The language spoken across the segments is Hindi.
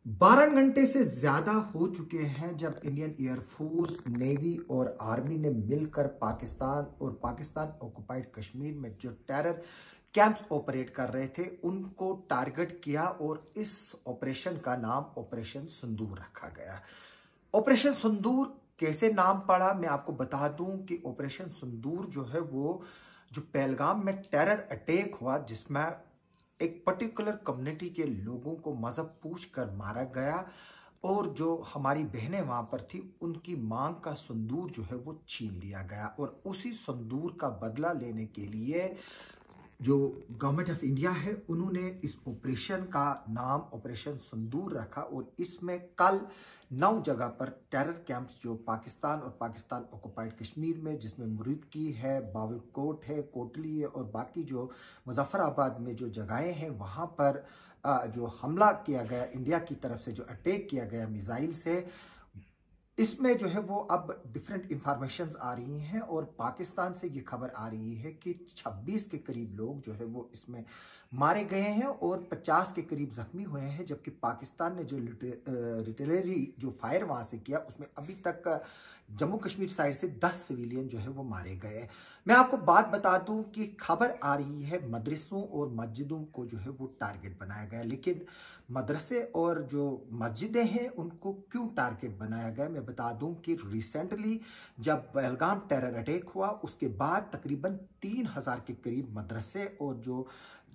12 घंटे से ज्यादा हो चुके हैं जब इंडियन एयरफोर्स, नेवी और आर्मी ने मिलकर पाकिस्तान ऑक्युपाइड कश्मीर में जो टेरर कैंप्स ऑपरेट कर रहे थे उनको टारगेट किया और इस ऑपरेशन का नाम ऑपरेशन सिंदूर रखा गया। ऑपरेशन सिंदूर कैसे नाम पड़ा मैं आपको बता दूं कि ऑपरेशन सिंदूर जो है वो जो पहलगाम में टेरर अटैक हुआ जिसमें एक पर्टिकुलर कम्युनिटी के लोगों को मजहब पूछ कर मारा गया और जो हमारी बहनें वहां पर थी उनकी मांग का सिंदूर जो है वो छीन लिया गया और उसी सिंदूर का बदला लेने के लिए जो गवर्नमेंट ऑफ इंडिया है उन्होंने इस ऑपरेशन का नाम ऑपरेशन सिंदूर रखा और इसमें कल 9 जगह पर टेरर कैंप्स जो पाकिस्तान और पाकिस्तान ऑक्युपाइड कश्मीर में जिसमें मुरीदकी है, बावलकोट है, कोटली है और बाकी जो मुजफ्फराबाद में जो जगहें हैं वहां पर जो हमला किया गया इंडिया की तरफ से जो अटैक किया गया मिसाइल से, इसमें जो है वो अब डिफरेंट इंफॉर्मेशंस आ रही हैं और पाकिस्तान से ये खबर आ रही है कि 26 के करीब लोग जो है वो इसमें मारे गए हैं और 50 के करीब जख्मी हुए हैं, जबकि पाकिस्तान ने जो रिटेलरी जो फायर वहां से किया उसमें अभी तक जम्मू कश्मीर साइड से 10 सिविलियन जो है वो मारे गए। मैं आपको बात बता दूं कि खबर आ रही है मदरसों और मस्जिदों को जो है वो टारगेट बनाया गया, लेकिन मदरसे और जो मस्जिदें हैं उनको क्यों टारगेट बनाया गया मैं बता दूं कि रिसेंटली जब पहलगाम टेरर अटैक हुआ उसके बाद तकरीबन 3000 के करीब मदरसे और जो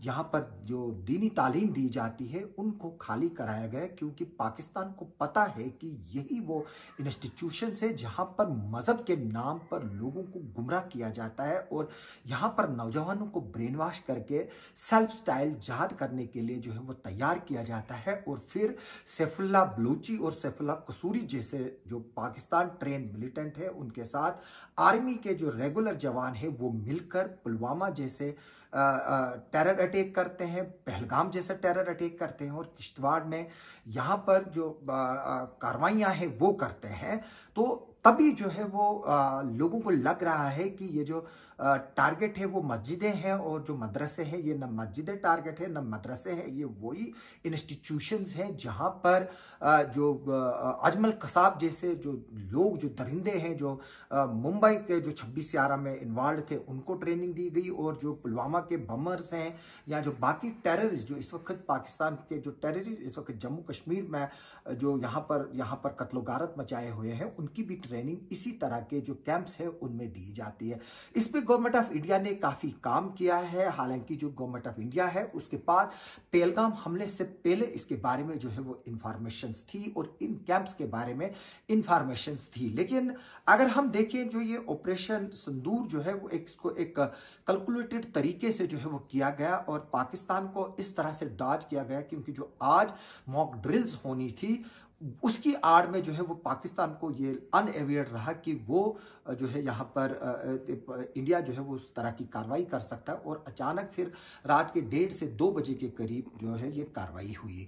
यहाँ पर जो दीनी तालीम दी जाती है उनको खाली कराया गया, क्योंकि पाकिस्तान को पता है कि यही वो इंस्टीट्यूशन है जहाँ पर मजहब के नाम पर लोगों को गुमराह किया जाता है और यहाँ पर नौजवानों को ब्रेन वॉश करके सेल्फ स्टाइल जहाद करने के लिए जो है वो तैयार किया जाता है और फिर सैफुल्लाह बलूची और सैफुल्लाह कसूरी जैसे जो पाकिस्तान ट्रेन मिलिटेंट है उनके साथ आर्मी के जो रेगुलर जवान है वो मिलकर पुलवामा जैसे टेरर अटैक करते हैं, पहलगाम जैसा टेरर अटैक करते हैं और किश्तवाड़ में यहाँ पर जो कार्रवाइयाँ हैं वो करते हैं। तो तभी जो है वो लोगों को लग रहा है कि ये जो टारगेट है वो मस्जिदें हैं और जो मदरसे हैं ये न मस्जिदें टारगेट है न मदरसे हैं, ये वही इंस्टीट्यूशंस हैं जहाँ पर जो अजमल कसाब जैसे जो लोग जो दरिंदे हैं जो मुंबई के जो 26/11 में इन्वॉल्व थे उनको ट्रेनिंग दी गई और जो पुलवामा के बमर्स हैं या जो बाकी टेररिस्ट जो इस वक्त पाकिस्तान के जो टेररिस्ट इस वक्त जम्मू कश्मीर में जो यहाँ पर कत्लो गारत मचाए हुए हैं उनकी भी ट्रेनिंग इसी तरह के जो कैंप्स है उनमें दी जाती है। इस पे गवर्नमेंट ऑफ इंडिया ने काफी काम किया है। हालांकि जो गवर्नमेंट ऑफ इंडिया है उसके पास पहलगाम हमले से पहले इसके बारे में जो है वो इंफॉर्मेशंस थी और इन कैंप्स के बारे में इंफॉर्मेशंस थी, लेकिन अगर हम देखें जो ये ऑपरेशन सिंदूर जो है वो इसको एक कैलकुलेटेड तरीके से जो है वो किया गया और पाकिस्तान को इस तरह से डॉज किया गया क्योंकि जो आज मॉक ड्रिल्स होनी थी उसकी आड़ में जो है वो पाकिस्तान को ये अनअवेयर रहा कि वो जो है यहाँ पर इंडिया जो है वो उस तरह की कार्रवाई कर सकता है और अचानक फिर रात के 1:30 से 2 बजे के करीब जो है ये कार्रवाई हुई।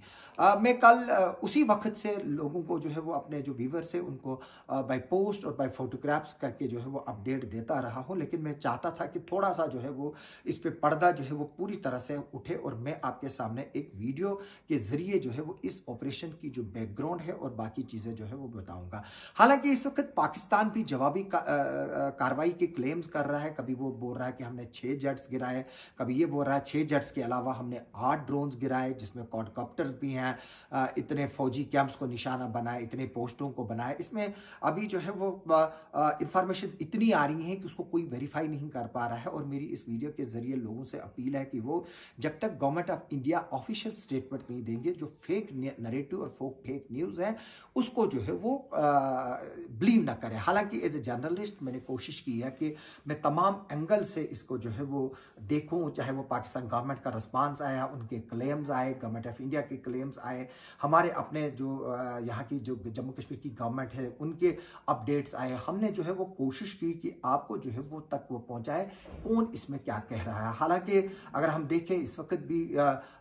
मैं कल उसी वक्त से लोगों को जो है वो अपने जो व्यूवर्स है उनको बाय पोस्ट और बाय फोटोग्राफ्स करके जो है वो अपडेट देता रहा हूँ, लेकिन मैं चाहता था कि थोड़ा सा जो है वो इस पे पर्दा जो है वो पूरी तरह से उठे और मैं आपके सामने एक वीडियो के जरिए जो है वो इस ऑपरेशन की जो बैकग्राउंड है और बाकी चीजें जो है वो बताऊंगा। हालांकि इस वक्त पाकिस्तान भी जवाबी कार्रवाई के क्लेम्स कर रहा है, कभी वो बोल रहा है कि हमने 6 जेट्स गिराए, कभी ये बोल रहा है 6 जेट्स के अलावा हमने 8 ड्रोन्स गिराए जिसमें क्वाडकॉप्टर्स भी हैं, इतने फौजी कैंप्स को निशाना बनाए, इतने पोस्टों को बनाए। इसमें अभी जो है वो इंफॉर्मेशन इतनी आ रही है कि उसको कोई वेरीफाई नहीं कर पा रहा है और मेरी इस वीडियो के जरिए लोगों से अपील है कि वो जब तक government of India official statement नहीं देंगे जो फेक नैरेटिव और फेक न्यूज है उसको जो है वो बिलीव ना करें। हालांकि एज ए जर्नलिस्ट मैंने कोशिश की है कि मैं तमाम एंगल से इसको जो है वो देखूं, चाहे वो पाकिस्तान गवर्नमेंट का रिस्पांस आया, उनके क्लेम्स आए, गवर्नमेंट ऑफ इंडिया के क्लेम्स आए, हमारे अपने जो यहाँ की जो जम्मू कश्मीर की गवर्नमेंट है उनके अपडेट्स आए। हमने जो है वो कोशिश की कि आपको जो है वो तक वो पहुंचाए कौन इसमें क्या कह रहा है। हालांकि अगर हम देखें इस वक्त भी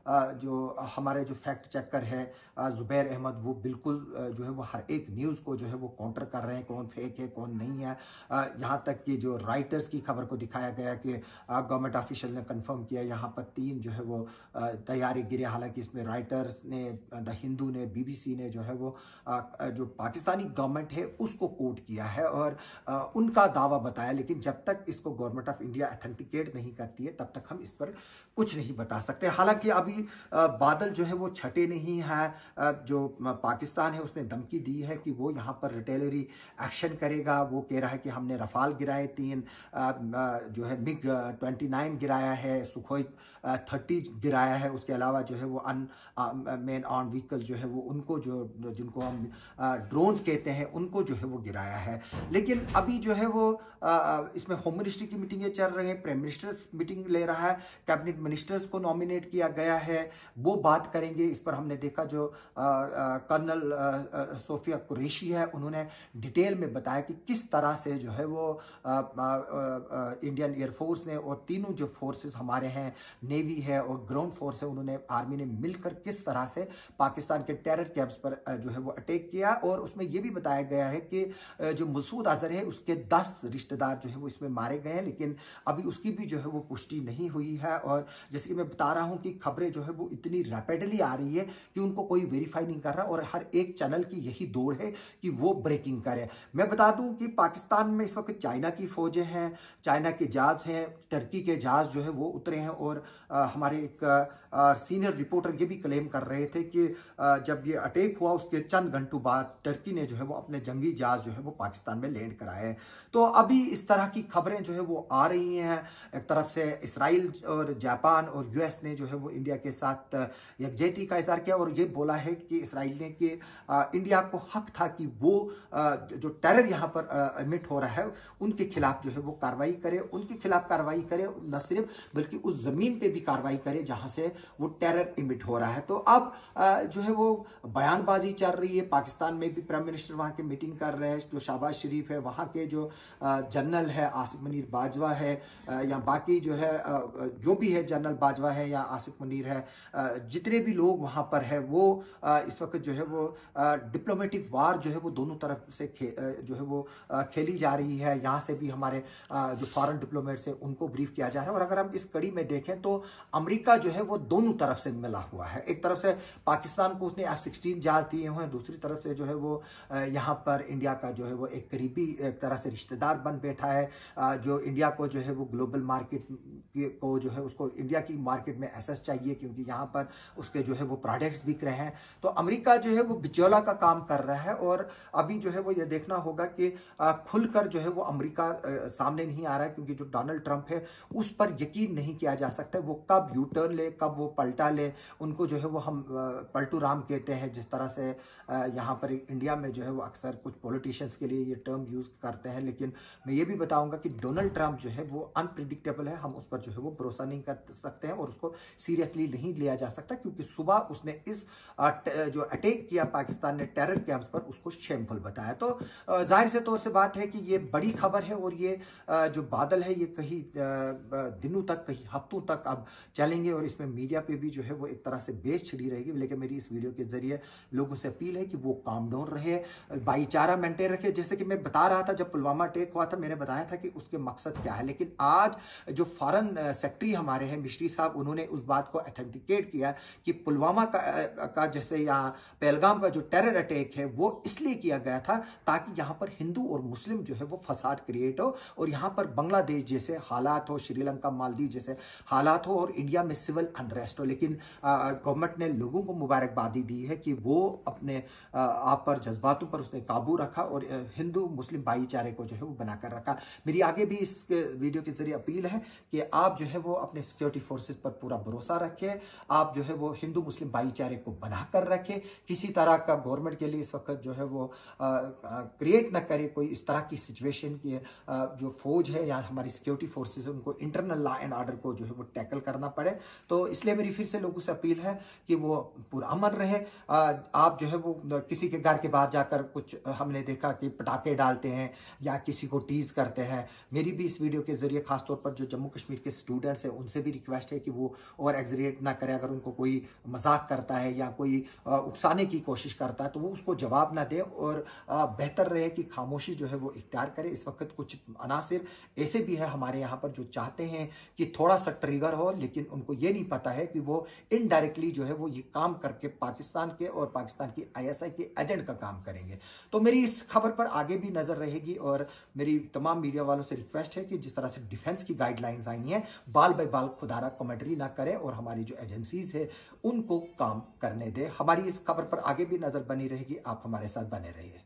जो हमारे जो फैक्ट चेकर है जुबैर अहमद, वो बिल्कुल जो है वो हर एक न्यूज़ को जो है वो काउंटर कर रहे हैं, कौन फेक है कौन नहीं है। यहाँ तक कि जो राइटर्स की खबर को दिखाया गया कि गवर्नमेंट ऑफिशियल ने कंफर्म किया यहाँ पर 3 जो है वो तैयारी गिरे। हालांकि इसमें राइटर्स ने, द हिंदू ने, BBC ने जो है वो जो पाकिस्तानी गवर्नमेंट है उसको कोट किया है और उनका दावा बताया, लेकिन जब तक इसको गवर्नमेंट ऑफ इंडिया ऑथेंटिकेट नहीं करती है तब तक हम इस पर कुछ नहीं बता सकते। हालांकि अभी बादल जो है वो छटे नहीं है। जो पाकिस्तान है उसने धमकी दी है कि वो यहाँ पर रिटेलरी एक्शन करेगा। वो कह रहा है कि हमने रफाल गिराए 3, जो है MiG 29 गिराया है, सुखोई 30 गिराया है। उसके अलावा जो है वो मेन आर्म व्हीकल जो है वो उनको जिनको हम ड्रोन्स कहते हैं उनको जो है वो गिराया है। लेकिन अभी जो है वो इसमें होम मिनिस्ट्री की मीटिंगें चल रही हैं, प्राइम मिनिस्टर मीटिंग ले रहा है, कैबिनेट मिनिस्टर्स को नॉमिनेट किया गया है, वो बात करेंगे इस पर। हमने देखा जो कर्नल सोफिया कुरैशी है उन्होंने डिटेल में बताया कि किस तरह से जो है वो इंडियन एयरफोर्स ने और तीनों जो फोर्सेस हमारे हैं, नेवी है और ग्राउंड फोर्स है, उन्होंने आर्मी ने मिलकर किस तरह से पाकिस्तान के टेरर कैंप्स पर जो है वो अटैक किया। और उसमें यह भी बताया गया है कि जो मसूद अजहर है उसके 10 रिश्तेदार जो है वो इसमें मारे गए हैं, लेकिन अभी उसकी भी जो है वो पुष्टि नहीं हुई है। और जैसे कि मैं बता रहा हूं कि खबरें जो है वो इतनी रैपिडली आ रही है कि उनको कोई वेरीफाई नहीं कर रहा और हर एक चैनल की यही दौड़ है कि वो ब्रेकिंग करे। मैं बता दूं कि पाकिस्तान में इस वक्त चाइना की फौजें हैं, चाइना के जहाज हैं, टर्की के जहाज जो है वो उतरे हैं। और हमारे एक सीनियर रिपोर्टर ये भी क्लेम कर रहे थे कि जब ये अटैक हुआ उसके चंद घंटों बाद टर्की ने जो है वो अपने जंगी जहाज जो है वो पाकिस्तान में लैंड कराए। तो अभी इस तरह की खबरें जो है वो आ रही हैं। एक तरफ से इसराइल और जापान और US ने जो है वो इंडिया के साथ यकजहती का इज़हार किया और ये बोला है कि इसराइल ने कि इंडिया को हक था कि वो जो टेरर यहाँ पर एमिट हो रहा है उनके खिलाफ जो है वो कार्रवाई करे, उनके खिलाफ कार्रवाई करे, न सिर्फ बल्कि उस जमीन पे भी कार्रवाई करे जहां से वो टेरर एमिट हो रहा है। तो अब जो है वो बयानबाजी चल रही है। पाकिस्तान में भी प्राइम मिनिस्टर वहां के मीटिंग कर रहे हैं। जो शहबाज शरीफ है, वहां के जो जनरल है आसिफ मुनीर बाजवा है, या बाकी जो है जो भी है जनरल बाजवा है या आसिफ मुनीर है, जितने भी लोग वहां पर है वो इस वक्त जो है वो डिप्लोमेटिक वार जो है वो दोनों तरफ से जो है वो खेली जा रही है। यहाँ से भी हमारे जो फॉरेन डिप्लोमेट्स है उनको ब्रीफ किया जा रहा है। और अगर हम इस कड़ी में देखें तो अमेरिका जो है वो दोनों तरफ से मिला हुआ है। एक तरफ से पाकिस्तान को उसने F-16 जहाज दिए हुए हैं, दूसरी तरफ से जो है वो यहाँ पर इंडिया का जो है वो एक करीबी एक तरह से रिश्तेदार बन बैठा है, जो इंडिया को जो है वो ग्लोबल मार्केट को जो है उसको इंडिया की मार्केट में एक्सेस चाहिए क्योंकि यहाँ पर उसके जो है वो प्रोडक्ट्स बिक रहे हैं। तो अमेरिका जो है वो बिचौला का काम कर रहा है और अभी जो है वो ये देखना होगा कि खुलकर जो है वो अमेरिका सामने नहीं आ रहा है, क्योंकि जो डोनाल्ड ट्रंप है उस पर यकीन नहीं किया जा सकता वो कब यू टर्न ले, कब वो पलटा ले। उनको जो है वो हम पलटू राम कहते हैं। जिस तरह से यहाँ पर इंडिया में जो है वो अक्सर कुछ पॉलिटिशियंस के लिए ये टर्म यूज करते हैं, लेकिन मैं ये भी बताऊंगा कि डोनाल्ड ट्रंप जो है वो अनप्रिडिक्टेबल है। हम उस पर जो है वो भरोसा नहीं कर सकते हैं और उसको सीरियसली नहीं लिया जा सकता, क्योंकि सुबह उसने इस जो अटैक किया पाकिस्तान ने टेरर कैंप्स पर उसको शेमफुल बताया। तो जाहिर से तौर से बात है कि ये बड़ी खबर है और ये जो बादल है ये कहीं दिनों तक, कहीं हफ्तों तक अब चलेंगे और इसमें मीडिया पे भी जो है वो एक तरह से बेस छिड़ी रहेगी। लेकिन मेरी इस वीडियो के जरिए लोगों से अपील है कि वो काम डाउन रहे, भाईचारा मेंटेन रखे। जैसे कि मैं बता रहा था जब पुलवामा अटैक हुआ था, मैंने बताया था कि उसके मकसद क्या है, लेकिन आज जो फॉरेन सेक्रेटरी हमारे हैं मिस्ट्री साहब, उन्होंने उस बात को ऑथेंटिकेट किया कि पुलवामा का जैसे यहाँ पहलगाम का जो टेरर अटैक है वो इसलिए किया गया था ताकि यहाँ पर हिंदू और मुस्लिम जो है वो फसाद क्रिएट हो और यहाँ पर बांग्लादेश जैसे हालात हो, श्रीलंका मालदीव जैसे हालात हो और इंडिया में सिविल अनरेस्ट हो। लेकिन गवर्नमेंट ने लोगों को मुबारकबादी दी है कि वो अपने आप पर, जज्बातों पर उसने काबू रखा और हिंदू मुस्लिम भाईचारे को जो है वो बनाकर रखा। मेरी आगे भी इस वीडियो के जरिए अपील है कि आप जो है वो अपने सिक्योरिटी फोर्सेस पर पूरा भरोसा रखें, आप जो है वो हिंदू मुस्लिम भाईचारे को बनाकर रखें, किसी तरह का गवर्नमेंट के लिए इस वक्त जो है वो क्रिएट ना करे कोई इस तरह की सिचुएशन की जो फौज है या हमारी सिक्योरिटी फोर्सेस उनको इंटरनल लॉ एंड ऑर्डर को जो है वो टैकल करना पड़े। तो इसलिए मेरी फिर से लोगों से अपील है कि वो पूरा अमन रहे। आप जो है वो किसी के घर के बाहर जाकर कुछ हमने देखा कि पटाखे डालते हैं या किसी को टीज करते हैं। मेरी भी इस वीडियो के जरिए खासतौर पर जो जम्मू कश्मीर के स्टूडेंट्स हैं उनसे भी रिक्वेस्ट है कि वो ओवर ऑपरेट ना करें। अगर उनको कोई मजाक करता है या कोई उकसाने की कोशिश करता है तो वो उसको जवाब ना दे, और बेहतर रहे कि खामोशी जो है वो इख्तियार करे। इस वक्त कुछ अनासिर ऐसे भी है हमारे यहाँ पर जो चाहते हैं कि थोड़ा सा ट्रिगर हो, लेकिन उनको ये नहीं पता है कि वो इनडायरेक्टली जो है वो ये काम करके पाकिस्तान के और पाकिस्तान की ISI के एजेंट का काम करेंगे। तो मेरी इस खबर पर आगे भी नजर रहेगी, और मेरी तमाम मीडिया वालों से रिक्वेस्ट है कि जिस तरह से डिफेंस की गाइडलाइंस आई हैं, बाल बाय बाल खुदारा कमेंट्री ना करें और हमारी जो एजेंसीज है उनको काम करने दें। हमारी इस खबर पर आगे भी नजर बनी रहेगी, आप हमारे साथ बने रहिए।